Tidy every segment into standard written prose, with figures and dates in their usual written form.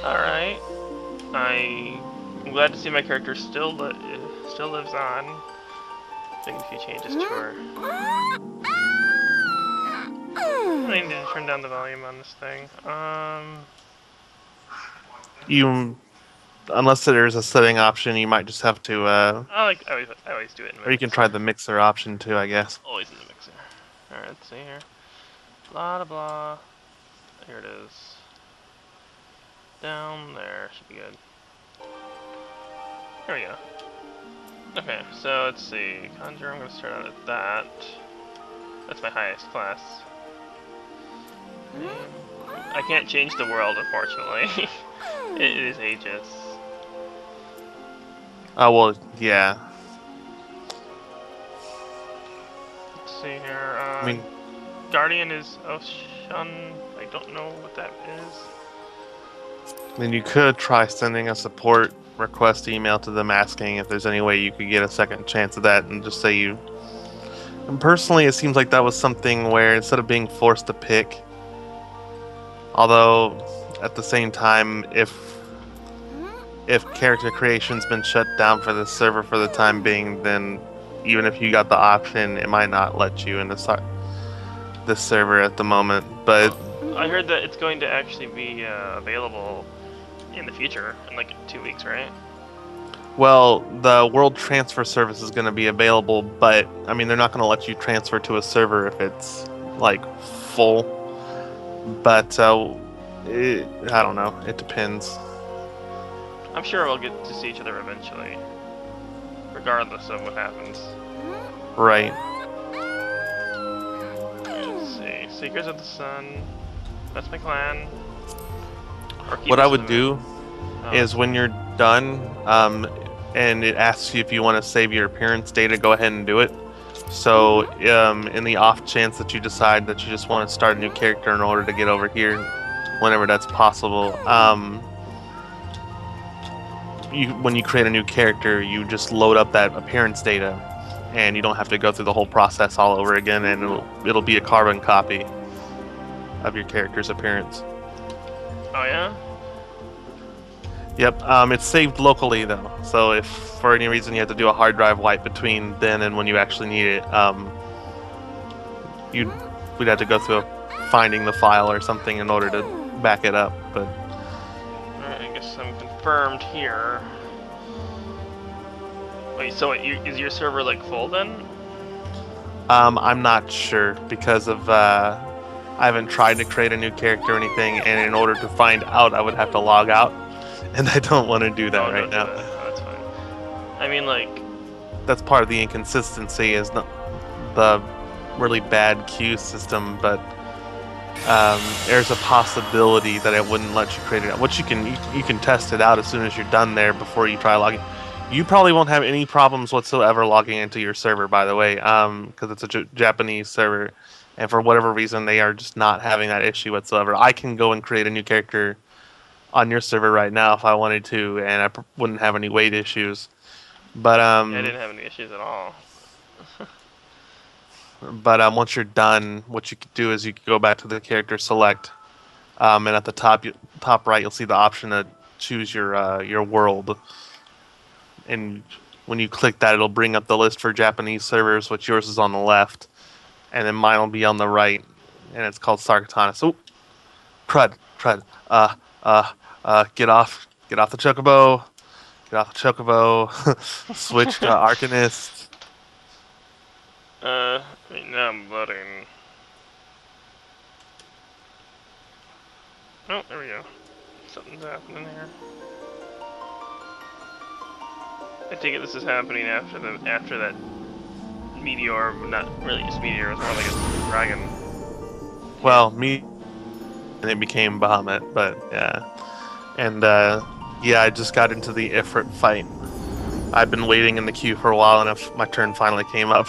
Alright. I'm glad to see my character still lives on. Making a few changes to her. I need to turn down the volume on this thing. You, unless there's a setting option, you might just have to, I always do it in my or you can try mixer. the mixer option too, I guess. Always in the mixer. Alright, let's see here. Blah blah. Here it is. Down there should be good. Here we go. Okay, so let's see. Conjure, I'm gonna start out at that. That's my highest class. I can't change the world, unfortunately. It is ages. Oh, well, yeah. Let's see here. I mean, Guardian is Ocean. I don't know what that is. then you could try sending a support request email to them asking if there's any way you could get a second chance at that and just say you. And personally, it seems like that was something where instead of being forced to pick, although at the same time, if character creation's been shut down for the server for the time being, then even if you got the option, it might not let you in this server at the moment. But I heard that it's going to actually be available in the future, in like 2 weeks, right? well, the World Transfer Service is going to be available, but I mean they're not going to let you transfer to a server if it's like full. But I don't know. It depends. I'm sure we'll get to see each other eventually, regardless of what happens. Right. Let's see. Seekers of the Sun. That's my clan. Or What I Keepers of would the Moon. do Oh. is when you're done, and it asks you if you want to save your appearance data, go ahead and do it. So, in the off chance that you decide that you just want to start a new character in order to get over here, whenever that's possible, when you create a new character, you just load up that appearance data, and you don't have to go through the whole process all over again, and it'll be a carbon copy of your character's appearance. Oh yeah? Yep, it's saved locally though, so if for any reason you have to do a hard drive wipe between then and when you actually need it, you'd we'd have to go through finding the file or something in order to back it up. But Alright, I guess I'm confirmed here. Wait, so is your server like full then? I'm not sure because of I haven't tried to create a new character or anything, and in order to find out, I would have to log out, and I don't want to do that Oh, right don't do now. that. Oh, that's fine. I mean, like, That's part of the inconsistency is the really bad queue system, but there's a possibility that it wouldn't let you create it. Which you can test it out as soon as you're done there before you try logging. You probably won't have any problems whatsoever logging into your server, by the way, because it's a Japanese server, and for whatever reason they are just not having that issue whatsoever. I can go and create a new character on your server right now if I wanted to, and I wouldn't have any wait issues. But yeah, I didn't have any issues at all. once you're done, what you could do is you could go back to the character select, and at the top right, you'll see the option to choose your world. And when you click that, it'll bring up the list for Japanese servers, which yours is on the left, and then mine will be on the right, and it's called Sarkatanis. Oh, crud. Get off the chocobo, switch to Arcanist. Right now I'm loading. Oh, there we go. Something's happening here. I take it this is happening after that meteor, not really just meteor, it's more like a dragon. Well, me and it became Bahamut, but yeah. And yeah, I just got into the Ifrit fight. I've been waiting in the queue for a while, and if my turn finally came up.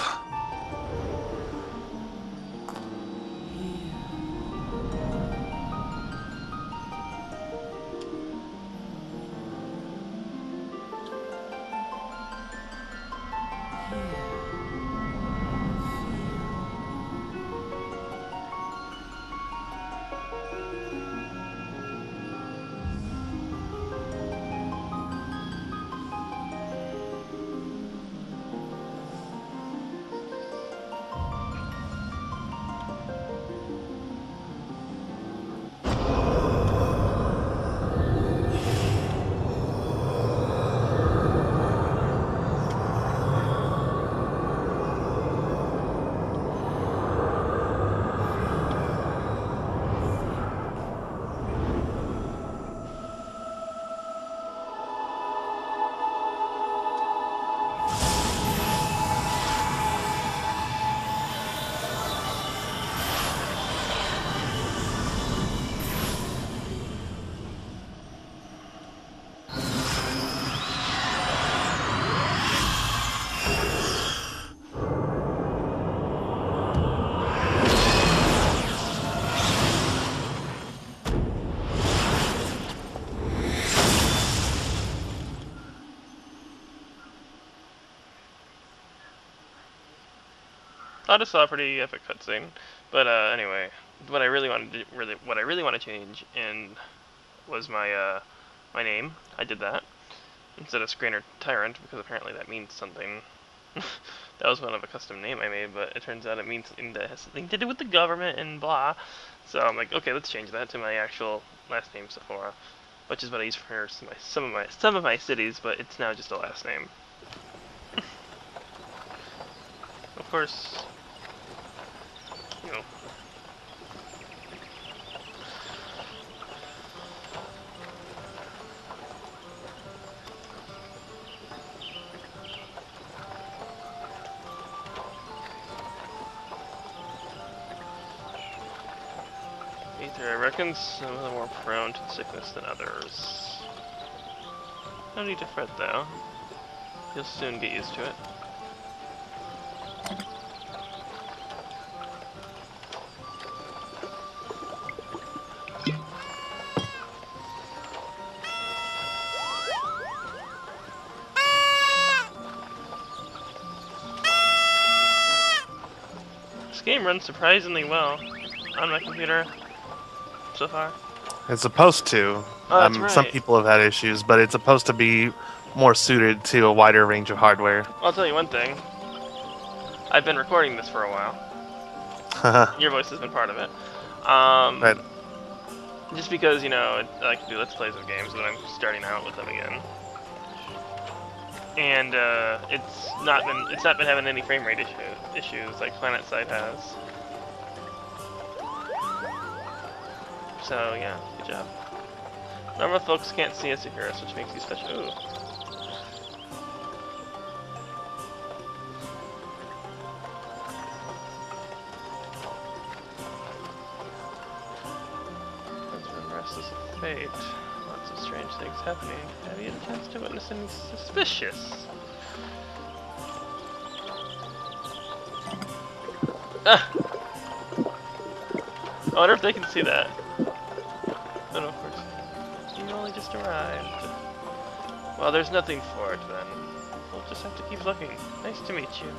I just saw a pretty epic cutscene. But anyway, what I really want to change and was my name. I did that instead of Scrainer Tyrant because apparently that means something. That was one of a custom name I made, but it turns out it means something that has something to do with the government and blah. So I'm like, okay, let's change that to my actual last name, Sephora, which is what I use for some of my cities, but it's now just a last name. Of course, you know. Either I reckon some of them are more prone to sickness than others. No need to fret though. You'll soon get used to it. This game runs surprisingly well on my computer so far. It's supposed to. Oh, that's Some right. people have had issues, but it's supposed to be more suited to a wider range of hardware. I'll tell you one thing. I've been recording this for a while. Your voice has been part of it. Right. Just because, you know, I like to do Let's Plays of games when I'm starting out with them again. And it's not been having any frame rate issues like PlanetSide has. So yeah, good job. Normal folks can't see us or hear us, which makes you special. Ooh. Restless of fate. Lots of strange things happening. Have you had a chance to witness anything suspicious? Ah! I wonder if they can see that. Oh no, of course. You only just arrived. Well, there's nothing for it then. We'll just have to keep looking. Nice to meet you.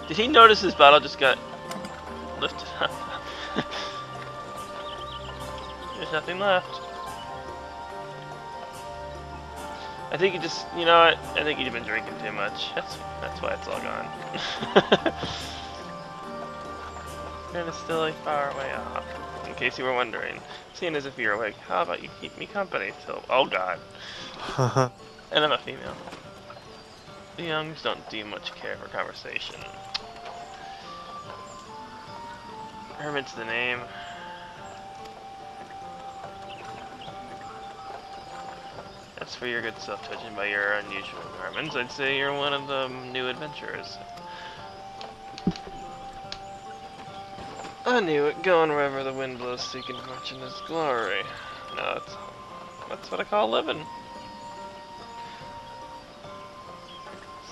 Did he notice his bottle just got lifted up? There's nothing left. I think you just, you know what? I think you've been drinking too much. That's why it's all gone. And it's still a far way off. In case you were wondering, seeing as if you're awake, how about you keep me company till? Oh God. And I'm a female. The youngs don't do much care for conversation. Hermit's the name. As for your good self, judging by your unusual garments, I'd say you're one of the new adventurers. I knew it, going wherever the wind blows, seeking fortune is glory. No, that's what I call living.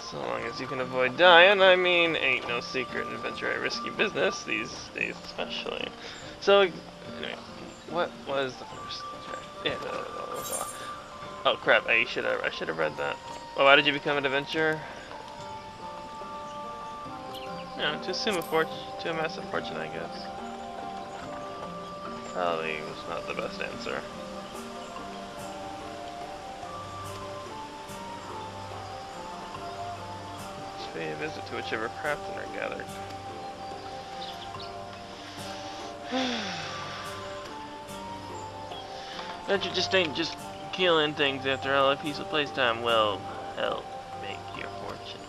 So long as you can avoid dying, I mean, ain't no secret in adventure a risky business, these days especially. So, anyway, what was the first? Yeah, oh crap! I should have read that. Well, why did you become an adventurer? You know, to amass a fortune, I guess. Probably was not the best answer. Let's pay a visit to whichever craftsmen are gathered. Adventure just ain't just killing things after all. A piece of playtime will help make your fortune.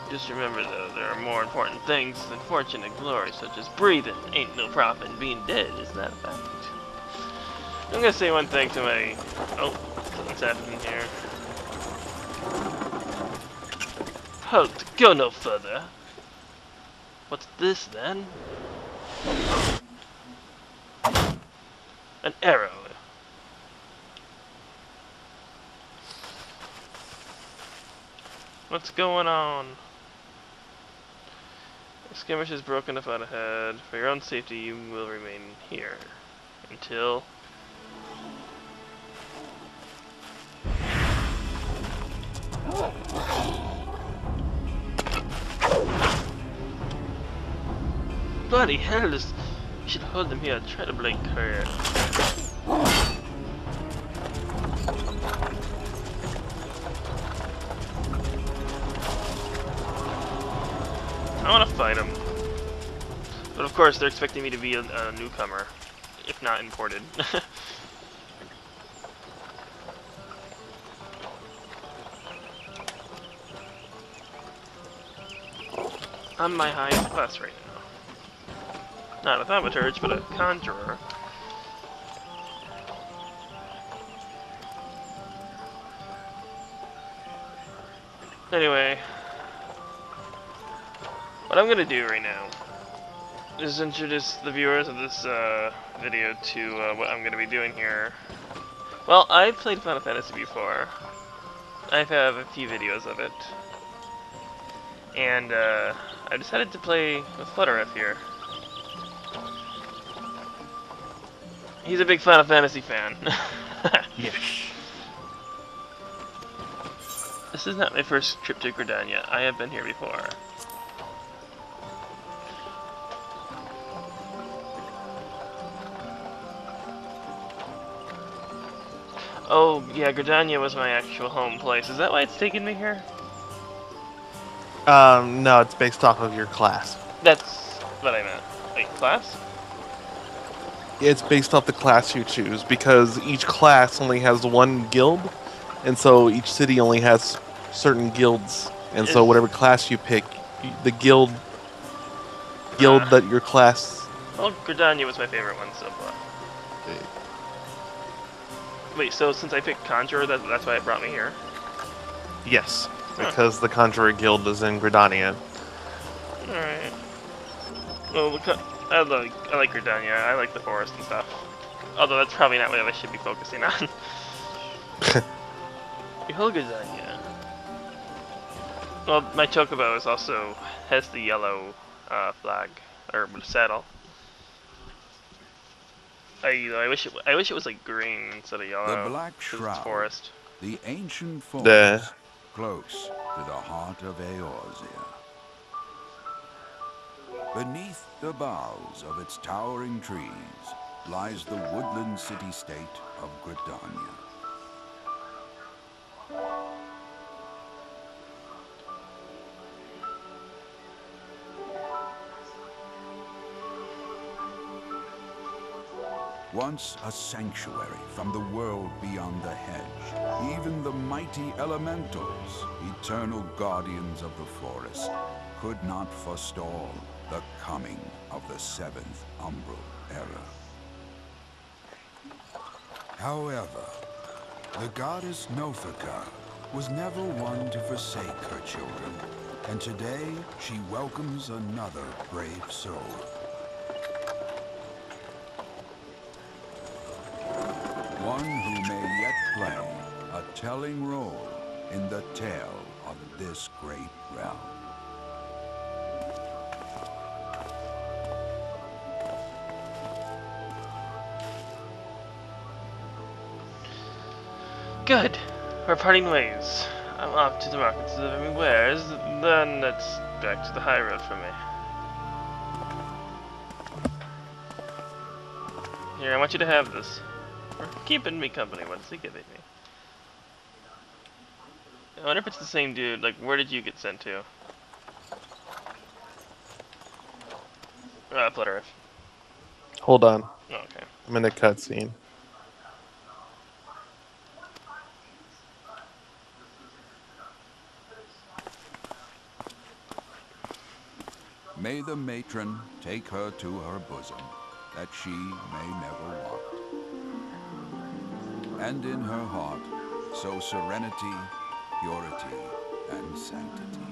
Just remember though, there are more important things than fortune and glory, such as breathing. Ain't no profit in being dead, is that a fact? I'm gonna say one thing to my... Oh, something's happening here. Halt, go no further. What's this then? An arrow. What's going on? Skirmish is broken up out ahead. For your own safety, you will remain here until. Bloody hell! You should hold them here. Try to blink her. I want to fight them. But of course, they're expecting me to be a newcomer, if not imported. I'm my highest class right now. Not a thaumaturge, but a conjurer. Anyway, what I'm gonna do right now is introduce the viewers of this video to what I'm gonna be doing here. Well, I've played Final Fantasy before. I have a few videos of it. And I decided to play with Flutterf here. He's a big Final Fantasy fan. Yes. This is not my first trip to Gridania. I have been here before. Oh, yeah, Gridania was my actual home place. Is that why it's taken me here? No, it's based off of your class. That's what I meant. Wait, class? It's based off the class you choose, because each class only has one guild, and so each city only has certain guilds, and so whatever class you pick, the guild that your class... Well, Gridania was my favorite one so far. Wait, so since I picked Conjurer, that's why it brought me here? Yes, because the Conjurer Guild is in Gridania. Alright. Well, I like Gridania. I like the forest and stuff. Although that's probably not what I should be focusing on. Behold Gridania. Well, my Chocobo is also has the yellow flag or saddle. I wish it was like green instead of yellow. The Black Shroud, forest. the ancient forest, close to the heart of Eorzea. Beneath the boughs of its towering trees lies the woodland city-state of Gridania. Once a sanctuary from the world beyond the hedge, even the mighty elementals, eternal guardians of the forest, could not forestall the coming of the seventh umbral era. However, the goddess Nothika was never one to forsake her children, and today she welcomes another brave soul. One who may yet play a telling role in the tale of this great realm. Good. We're parting ways. I'm off to the markets delivering wares, then it's back to the high road for me. Here, I want you to have this. For keeping me company. What's he giving me? I wonder if it's the same dude. Like, where did you get sent to? Flutterf. Hold on. Oh, okay. I'm in a cutscene. May the matron take her to her bosom, that she may never want. And in her heart, sow serenity, purity, and sanctity.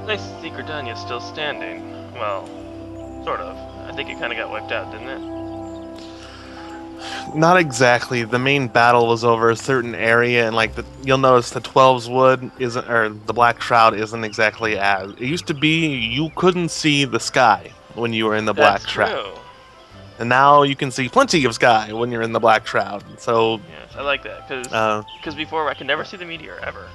Nice to see Gridania's still standing. Well, sort of. I think it kind of got wiped out, didn't it? Not exactly. The main battle was over a certain area, and you'll notice the 12's Wood isn't, or the Black Shroud isn't exactly as it used to be. You couldn't see the sky when you were in the That's Black Shroud, true. and now you can see plenty of sky when you're in the Black Shroud. So, Yes, I like that, uh, because before I could never see the meteor, ever.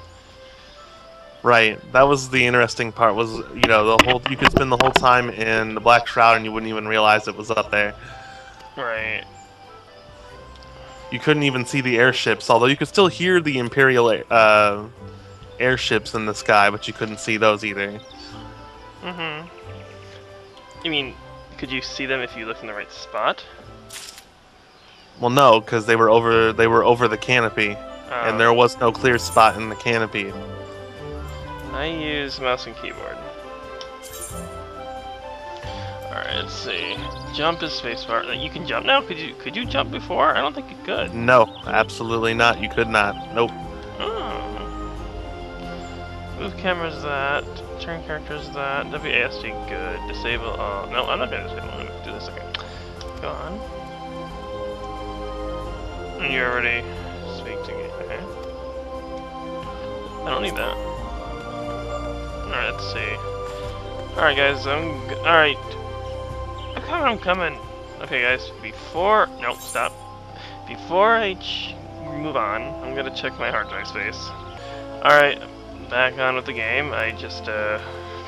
right, that was the interesting part. Was the whole you could spend the whole time in the Black Shroud and you wouldn't even realize it was up there. Right. You couldn't even see the airships, although you could still hear the Imperial airships in the sky, but you couldn't see those either. Mm-hmm. You mean, could you see them if you looked in the right spot? Well, no, because they were over the canopy, and there was no clear spot in the canopy. I use mouse and keyboard. Alright, let's see. Jump is spacebar. You can jump now? Could you jump before? I don't think you could. No, absolutely not. You could not. Nope. Oh. Move cameras that. Turn characters that. WASD good. Disable all. No, I'm not gonna disable. I'm gonna do this. Okay. Go on. And you already speak to me. Okay. I don't need that. Alright, let's see. Alright, guys. Alright. I'm coming. Okay, guys. No, stop. Before I move on, I'm gonna check my hard drive space. Alright, back on with the game. I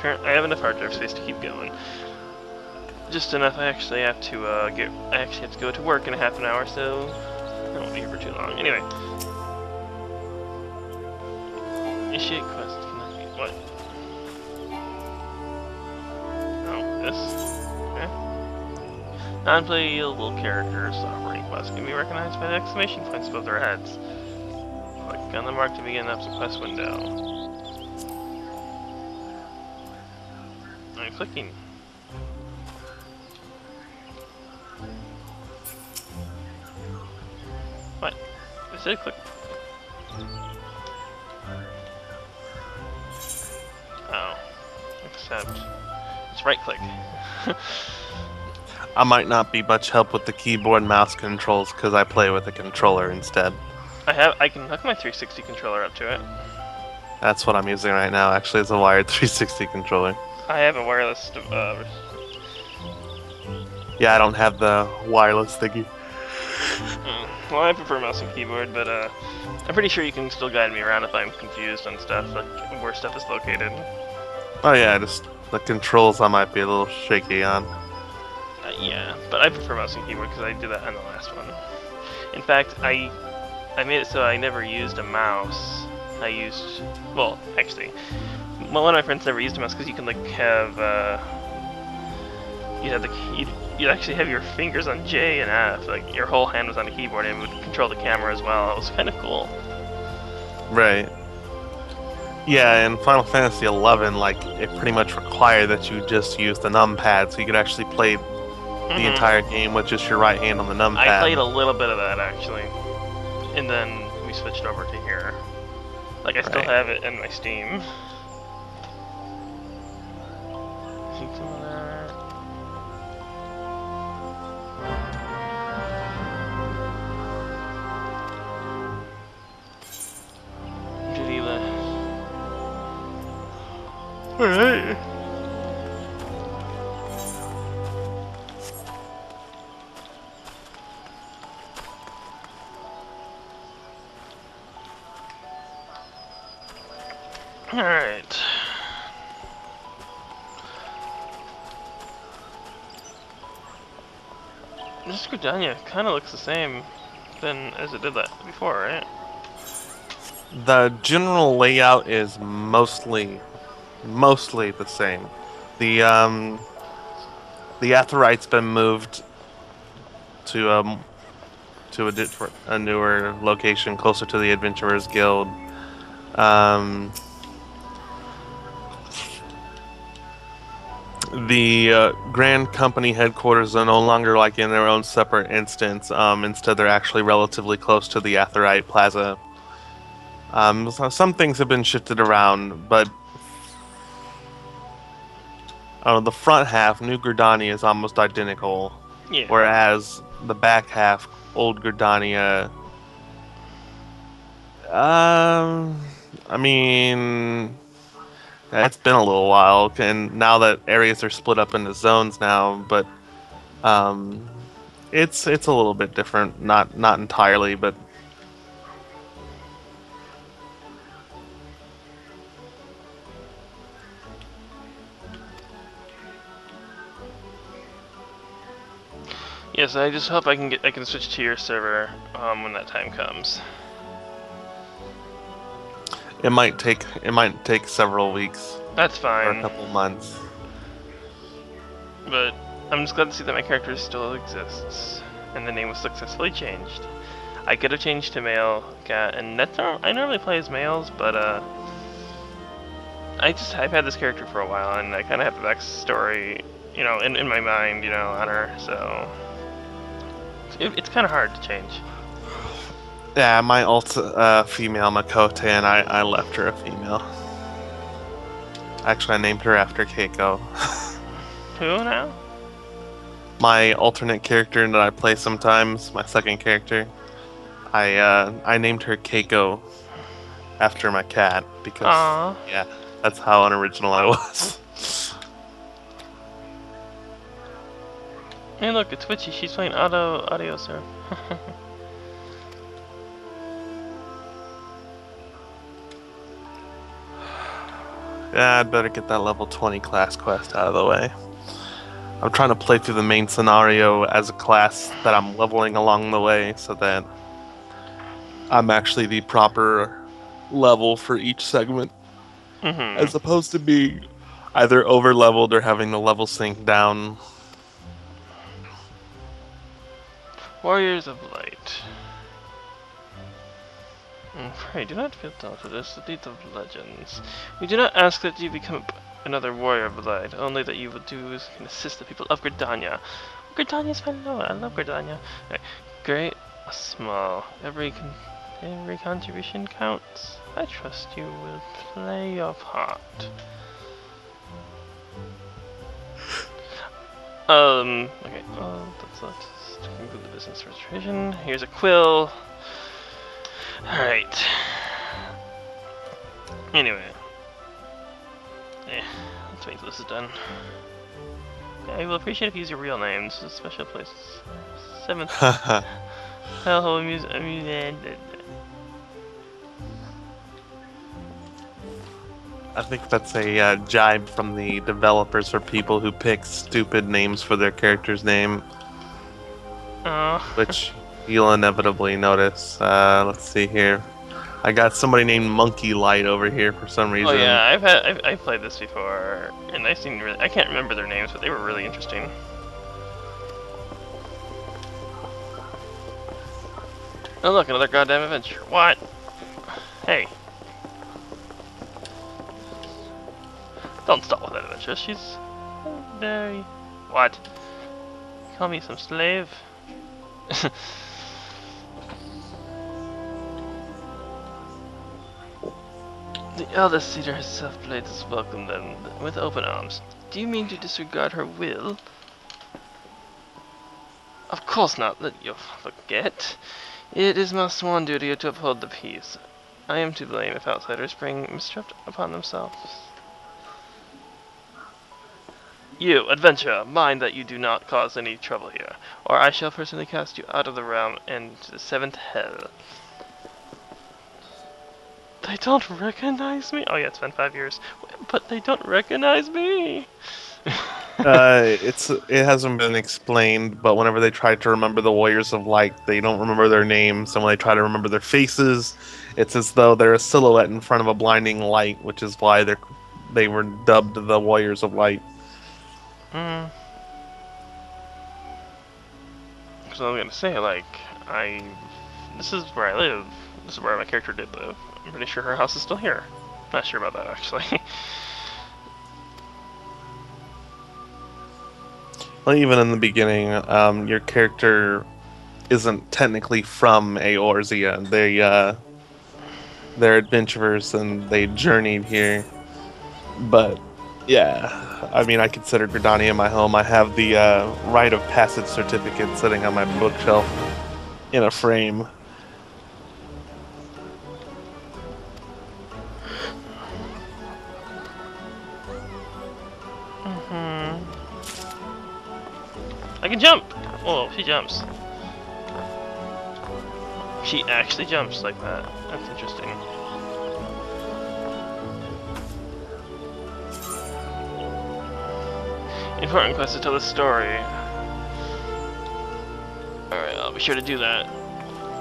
have enough hard drive space to keep going. Just enough. I actually have to go to work in a half an hour, so I won't be here for too long. Anyway, initiate quest. What? Oh, this. Okay. Non-playable characters offering quests can be recognized by the exclamation points above their heads. Click on the mark to begin up the quest window. I'm clicking. What? I said click. Oh. Accept. It's right click. I might not be much help with the keyboard and mouse controls because I play with a controller instead. I can hook my 360 controller up to it. That's what I'm using right now. Actually, it's a wired 360 controller. I have a wireless. Yeah, I don't have the wireless thingy. Well, I prefer mouse and keyboard, but I'm pretty sure you can still guide me around if I'm confused on stuff, like where stuff is located. Oh yeah, just the controls I might be a little shaky on. Yeah, but I prefer mouse and keyboard because I did that on the last one. In fact, I made it so I never used a mouse. I used, well, actually, one of my friends never used a mouse because you can like have you'd actually have your fingers on J and F, like your whole hand was on the keyboard and it would control the camera as well. It was kind of cool. Right. Yeah, in Final Fantasy XI, like it pretty much required that you just use the numpad, so you could actually play the entire game with just your right hand on the numpad. I played a little bit of that actually, and then we switched over to here. Like I still have it in my Steam. See some of that. Duty list. Alright. Alright. This Gridania kind of looks the same as it did that before, right? The general layout is mostly the same. The Aetheryte's been moved to a newer location closer to the Adventurers Guild. The Grand Company headquarters are no longer like in their own separate instance. Instead, they're actually relatively close to the Aetheryte Plaza. So some things have been shifted around, but The front half, New Gridania, is almost identical, Yeah. whereas the back half, Old Gridania. Um, I mean, it's been a little while, and now that areas are split up into zones now, but um, it's a little bit different. Not entirely, but Yes, I just hope I can switch to your server when that time comes. it might take several weeks That's or a fine, couple months. but I'm just glad to see that my character still exists and the name was successfully changed. I could have changed to male cat, and I normally play as males, but I've had this character for a while, and I kind of have the backstory, in my mind, on her, so it's kind of hard to change. Yeah, my alt female Makote, and I left her a female. Actually, I named her after Keiko. Who now? My alternate character that I play sometimes, my second character, I named her Keiko after my cat because Aww. yeah, that's how unoriginal I was. Hey, look, it's Witchy. She's playing audio surf. Yeah, I'd better get that level 20 class quest out of the way. I'm trying to play through the main scenario as a class that I'm leveling along the way so that I'm actually the proper level for each segment, as opposed to being either over leveled or having the level sink down. Warriors of Light. Pray, do not feel daunted. This is the deeds of legends. We do not ask that you become another warrior of light, only that you will do is can assist the people of Gridania. Gridania's my lord. I love Gridania. Okay. Great or small, every contribution counts. I trust you will play your part. Okay. Oh, that's to conclude the business registration. Here's a quill. Alright. Anyway. Let's wait till this is done. I will appreciate if you use your real names. A special place. 7th. Hellhole music. I think that's a jibe from the developers for people who pick stupid names for their character's name, which you'll inevitably notice. Let's see here. I got somebody named Monkey Light over here for some reason. Oh yeah, I've played this before, and I can't remember their names, but they were really interesting. Oh look, another goddamn adventure. What? Hey. Don't stop with that adventure. She's very... What? Call me some slave? The eldest cedar herself blades welcome them with open arms. Do you mean to disregard her will? Of course not, let you forget. It is my sworn duty to uphold the peace. I am to blame if outsiders bring mischief upon themselves. You, adventurer, mind that you do not cause any trouble here, or I shall personally cast you out of the realm and to the 7th hell. They don't recognize me? Oh yeah, it's been 5 years. But they don't recognize me! It hasn't been explained, but whenever they try to remember the Warriors of Light, they don't remember their names, and when they try to remember their faces, it's as though they're a silhouette in front of a blinding light, which is why they were dubbed the Warriors of Light. Because I was gonna say, like, this is where I live. This is where my character did live. I'm pretty sure her house is still here. Not sure about that, actually. Well, even in the beginning, your character isn't technically from Eorzea. They're adventurers and they journeyed here, but Yeah, I mean, I consider Gridania my home. I have the rite of passage certificate sitting on my bookshelf in a frame. Hmm. I can jump! Oh, she jumps. She actually jumps like that. That's interesting. Important quest to tell the story. Alright, I'll be sure to do that.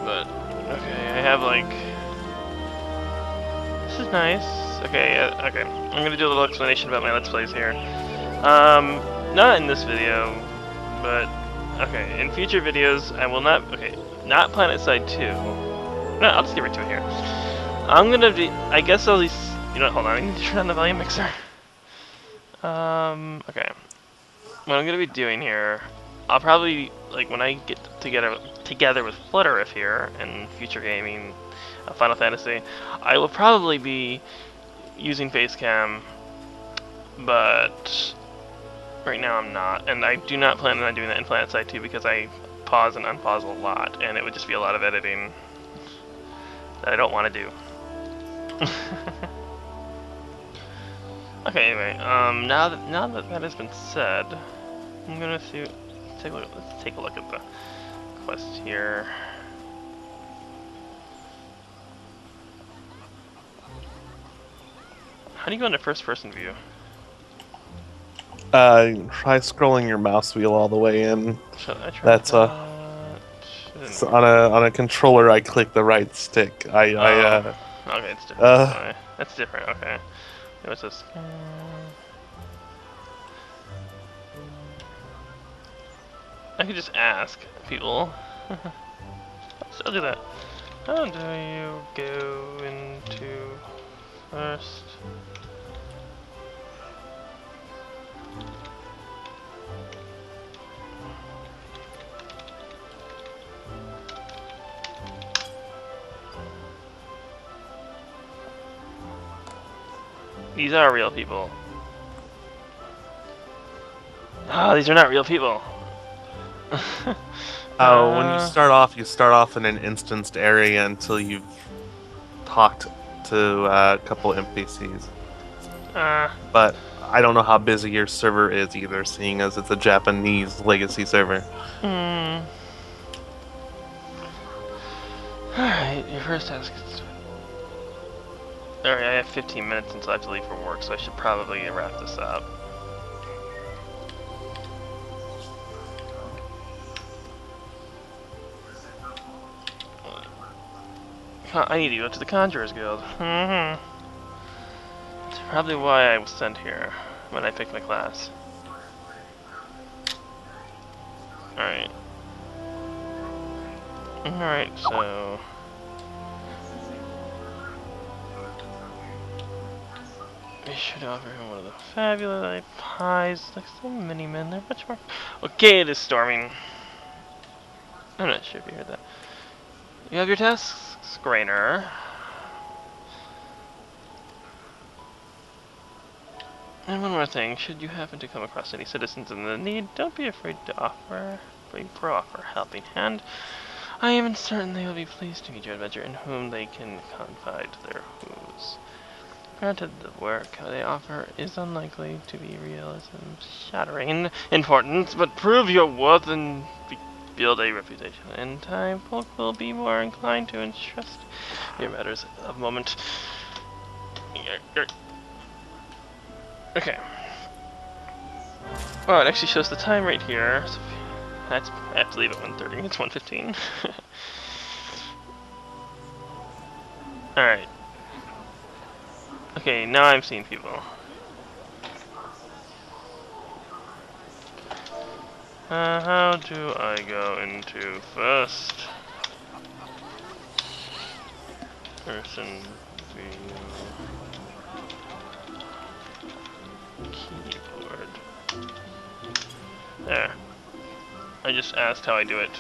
But, okay, I have like... This is nice. Okay, yeah, okay. I'm gonna do a little explanation about my Let's Plays here. Not in this video, but... Okay, in future videos, I will not... Okay, not Planet Side 2. No, I'll just get right to it here. I'm gonna be... I guess I'll just... You know what, hold on, I need to turn on the volume mixer. Okay. What I'm gonna be doing here, I'll probably, like, when I get together with Flutteriff here in future gaming, Final Fantasy, I will probably be using Facecam, but right now I'm not, and I do not plan on doing that in Planet Side 2 because I pause and unpause a lot, and it would just be a lot of editing that I don't want to do. Okay, anyway, now that that has been said, I'm gonna let's take a look at the quest here. How do you go into first person view? Try scrolling your mouse wheel all the way in. Should I try That's that? on a controller. I click the right stick. Okay, it's different. That's different. Okay. What's this? I could just ask people. I'll do that. How do you go into first? These are real people. Ah, these are not real people. Oh, when you start off in an instanced area until you've talked to a couple NPCs. But I don't know how busy your server is either, seeing as it's a Japanese legacy server. Alright, your first task is... Alright, I have 15 minutes until I have to leave for work, so I should probably wrap this up. I need to go to the Conjurers Guild. That's probably why I was sent here when I picked my class. Alright. Alright, so... Be sure to offer him one of the fabulous pies. Like so many men, they're much more... Okay, it is storming. I'm not sure if you heard that. You have your tasks, Grainer. And one more thing, should you happen to come across any citizens in the need, don't be afraid to offer a helping hand. I am certain they will be pleased to meet your adventure in whom they can confide their woes. Granted, the work they offer is unlikely to be realism-shattering importance, but prove your worth and build a reputation. In time, folk will be more inclined to entrust your matters of moment. Okay. Oh, it actually shows the time right here. So I have to leave at 1:30. It's 1:15. Alright. Okay, now I'm seeing people. How do I go into first person view keyboard? There. I just asked how I do it.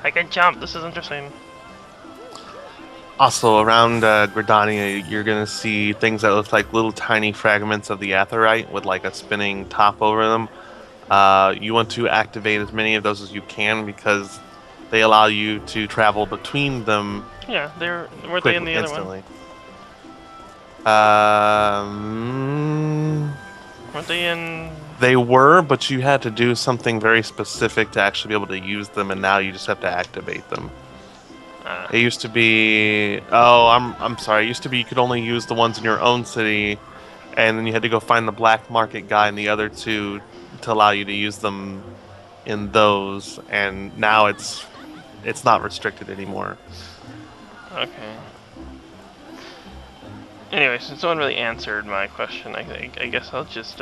I can jump. This is interesting. Also, around Gridania, you're gonna see things that look like little tiny fragments of the aetheryte with like a spinning top over them. You want to activate as many of those as you can because they allow you to travel between them Yeah, weren't they in quickly, the other one? instantly. Weren't they in? They were, but you had to do something very specific to actually be able to use them, and now you just have to activate them. It used to be, oh, I'm sorry. It used to be you could only use the ones in your own city, and then you had to go find the black market guy and the other two to allow you to use them in those. And now it's not restricted anymore. Okay. Anyway, since no one really answered my question, I guess I'll just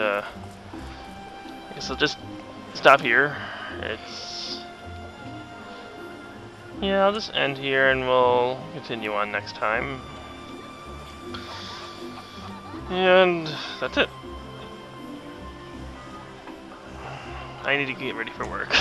stop here. Yeah, I'll just end here and we'll continue on next time. And that's it. I need to get ready for work.